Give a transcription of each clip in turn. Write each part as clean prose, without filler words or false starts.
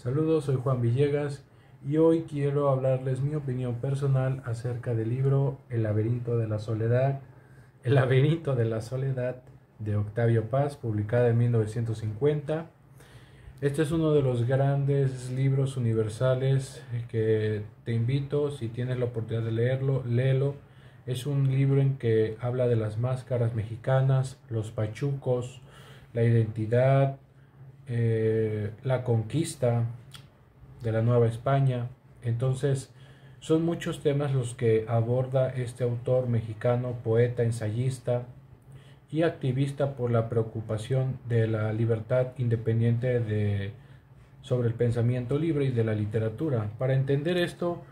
Saludos, soy Juan Villegas y hoy quiero hablarles mi opinión personal acerca del libro El laberinto de la soledad, El laberinto de la soledad de Octavio Paz, publicada en 1950. Este es uno de los grandes libros universales que te invito, si tienes la oportunidad de leerlo, léelo. Es un libro en que habla de las máscaras mexicanas, los pachucos, la identidad, la conquista de la Nueva España. Entonces, son muchos temas los que aborda este autor mexicano, poeta, ensayista y activista por la preocupación de la libertad independiente sobre el pensamiento libre y de la literatura. Para entender esto,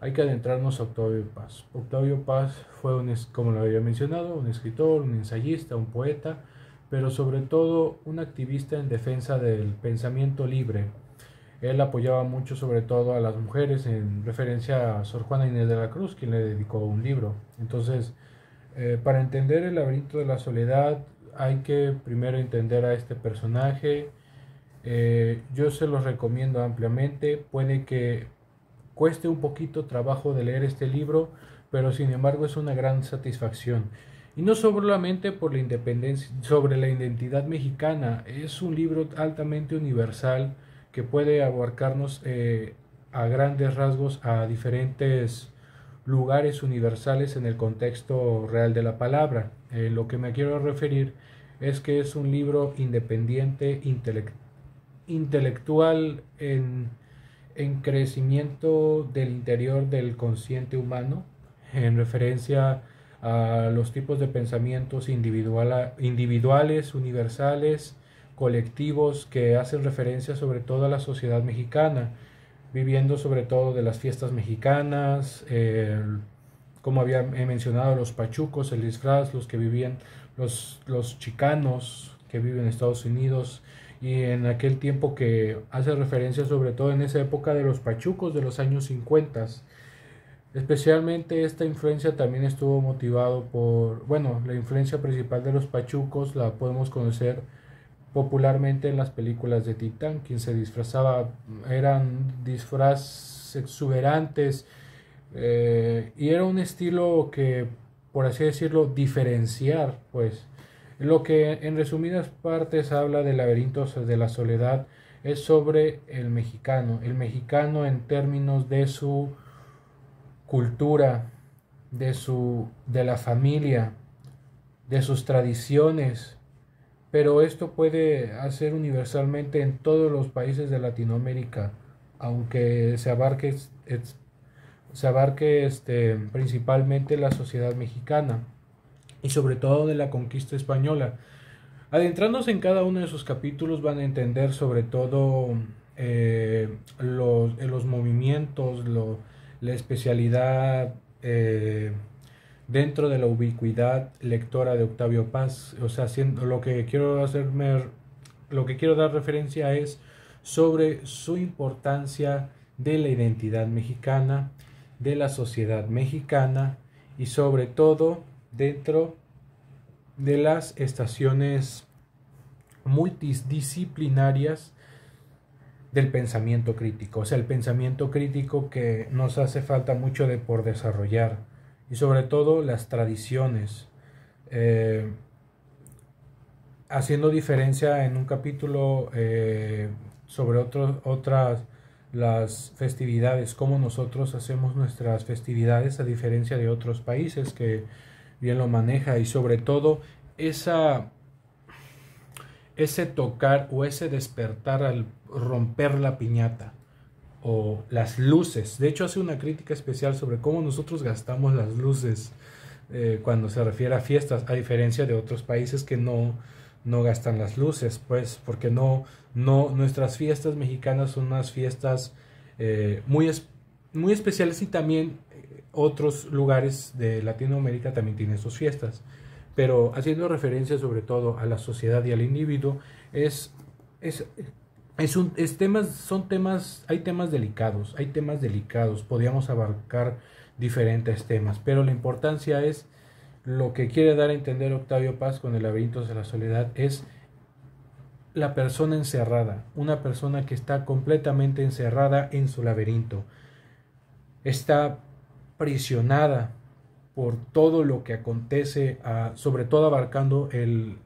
hay que adentrarnos a Octavio Paz. Octavio Paz fue, como lo había mencionado, un escritor, un ensayista, un poeta, pero sobre todo un activista en defensa del pensamiento libre. Él apoyaba mucho sobre todo a las mujeres en referencia a Sor Juana Inés de la Cruz, quien le dedicó un libro. Entonces, para entender el laberinto de la soledad hay que primero entender a este personaje. Yo se los recomiendo ampliamente. Puede que cueste un poquito trabajo de leer este libro, pero sin embargo es una gran satisfacción. Y no solamente por la independencia, sobre la identidad mexicana, es un libro altamente universal que puede abarcarnos a grandes rasgos a diferentes lugares universales en el contexto real de la palabra. Lo que me quiero referir es que es un libro independiente, intelectual en crecimiento del interior del consciente humano, en referencia a los tipos de pensamientos individuales, universales, colectivos, que hacen referencia sobre todo a la sociedad mexicana, viviendo sobre todo de las fiestas mexicanas, como había mencionado, los pachucos, el disfraz, los que vivían, los chicanos que viven en Estados Unidos, y en aquel tiempo que hace referencia sobre todo en esa época de los pachucos de los años 50. Especialmente esta influencia también estuvo motivado por, bueno, la influencia principal de los pachucos la podemos conocer popularmente en las películas de Titán, quien se disfrazaba, eran disfraces exuberantes, y era un estilo que, por así decirlo, diferenciar, pues. Lo que en resumidas partes habla del laberinto de la soledad es sobre el mexicano en términos de su cultura, de la familia, de sus tradiciones, pero esto puede hacer universalmente en todos los países de Latinoamérica, aunque se abarque principalmente la sociedad mexicana y sobre todo de la conquista española. Adentrándose en cada uno de sus capítulos van a entender sobre todo los movimientos, la especialidad dentro de la ubicuidad lectora de Octavio Paz. O sea, lo que quiero dar referencia es sobre su importancia de la identidad mexicana, de la sociedad mexicana y sobre todo dentro de las estaciones multidisciplinarias del pensamiento crítico, o sea, el pensamiento crítico que nos hace falta mucho por desarrollar, y sobre todo las tradiciones, eh, haciendo diferencia en un capítulo sobre otras las festividades, cómo nosotros hacemos nuestras festividades a diferencia de otros países que bien lo maneja, y sobre todo ese tocar o ese despertar al romper la piñata o las luces. De hecho, hace una crítica especial sobre cómo nosotros gastamos las luces cuando se refiere a fiestas, a diferencia de otros países que no gastan las luces, pues porque nuestras fiestas mexicanas son unas fiestas muy especiales, y también otros lugares de Latinoamérica también tienen sus fiestas, pero haciendo referencia sobre todo a la sociedad y al individuo, es, hay temas delicados, podríamos abarcar diferentes temas, pero la importancia es lo que quiere dar a entender Octavio Paz con el laberinto de la soledad, es la persona encerrada, una persona que está completamente encerrada en su laberinto, está prisionada por todo lo que acontece, sobre todo abarcando el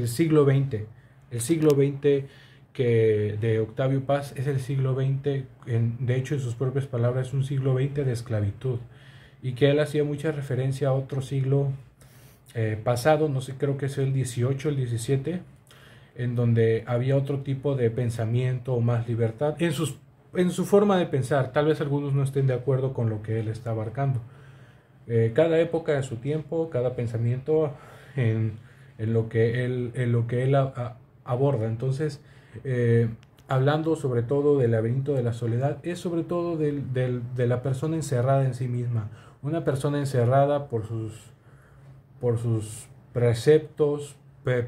siglo XX. El siglo XX que de Octavio Paz es el siglo XX, de hecho en sus propias palabras, es un siglo XX de esclavitud, y que él hacía mucha referencia a otro siglo pasado, no sé, creo que es el 18, el 17, en donde había otro tipo de pensamiento o más libertad en su forma de pensar. Tal vez algunos no estén de acuerdo con lo que él está abarcando. Cada época de su tiempo, cada pensamiento en, en lo que él aborda. Entonces, hablando sobre todo del laberinto de la soledad, es sobre todo de la persona encerrada en sí misma. Una persona encerrada por sus preceptos,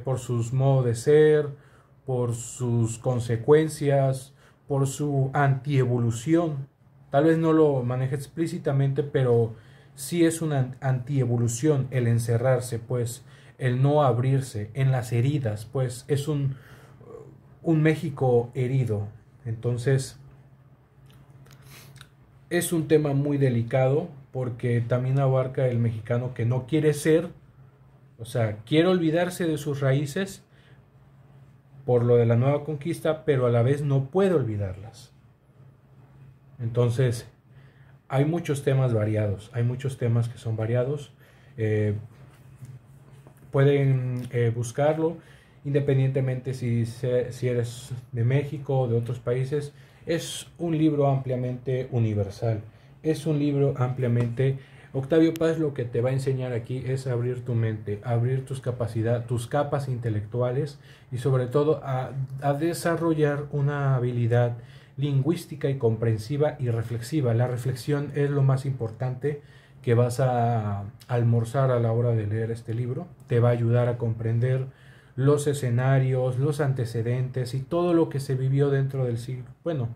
por sus modos de ser, por sus consecuencias, por su antievolución. Tal vez no lo maneje explícitamente, pero sí es una antievolución el encerrarse, pues el no abrirse en las heridas, pues es un México herido. Entonces es un tema muy delicado porque también abarca el mexicano que no quiere ser, o sea, quiere olvidarse de sus raíces por lo de la nueva conquista, pero a la vez no puede olvidarlas. Entonces, hay muchos temas variados, hay muchos temas que son variados. Pueden buscarlo, independientemente si eres de México o de otros países. Es un libro ampliamente universal, es un libro ampliamente... Octavio Paz lo que te va a enseñar aquí es abrir tu mente, abrir tus capacidades, tus capas intelectuales, y sobre todo a desarrollar una habilidad lingüística y comprensiva y reflexiva. La reflexión es lo más importante que vas a almorzar a la hora de leer este libro. Te va a ayudar a comprender los escenarios, los antecedentes y todo lo que se vivió dentro del siglo, bueno,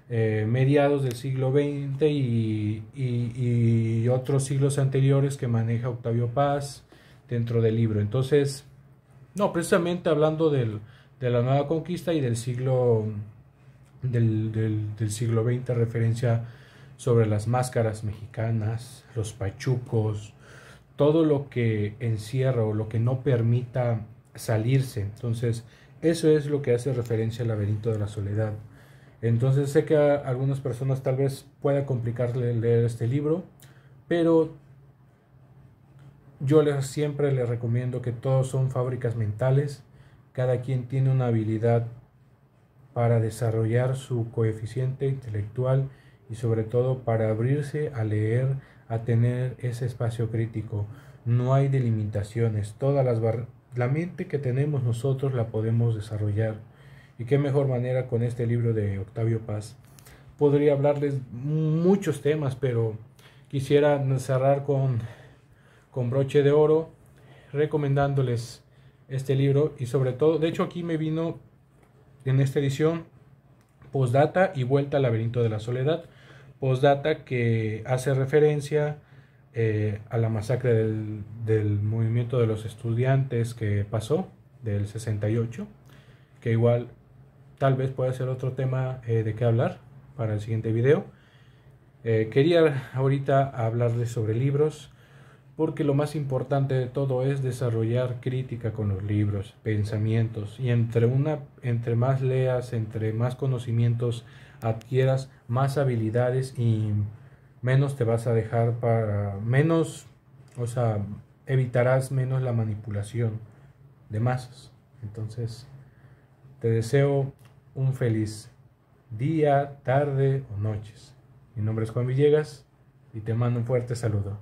mediados del siglo XX y otros siglos anteriores que maneja Octavio Paz dentro del libro. Entonces, no, precisamente hablando de la nueva conquista y del siglo del siglo XX, referencia sobre las máscaras mexicanas, los pachucos, todo lo que encierra o lo que no permita salirse. Entonces, eso es lo que hace referencia al laberinto de la soledad. Entonces, sé que a algunas personas tal vez pueda complicarle leer este libro, pero yo siempre les recomiendo que todos son fábricas mentales. Cada quien tiene una habilidad para desarrollar su coeficiente intelectual y sobre todo para abrirse a leer, a tener ese espacio crítico. No hay delimitaciones, la mente que tenemos nosotros la podemos desarrollar. Y qué mejor manera con este libro de Octavio Paz. Podría hablarles muchos temas, pero quisiera cerrar con broche de oro recomendándoles este libro. Y sobre todo, de hecho aquí me vino en esta edición Postdata y Vuelta al laberinto de la soledad. Postdata que hace referencia a la masacre del movimiento de los estudiantes que pasó del 68, que igual tal vez pueda ser otro tema de qué hablar para el siguiente video. Quería ahorita hablarles sobre libros, porque lo más importante de todo es desarrollar crítica con los libros, pensamientos, y entre más leas, entre más conocimientos adquieras, más habilidades y menos te vas a dejar o sea, evitarás menos la manipulación de masas. Entonces, te deseo un feliz día, tarde o noches. Mi nombre es Juan Villegas y te mando un fuerte saludo.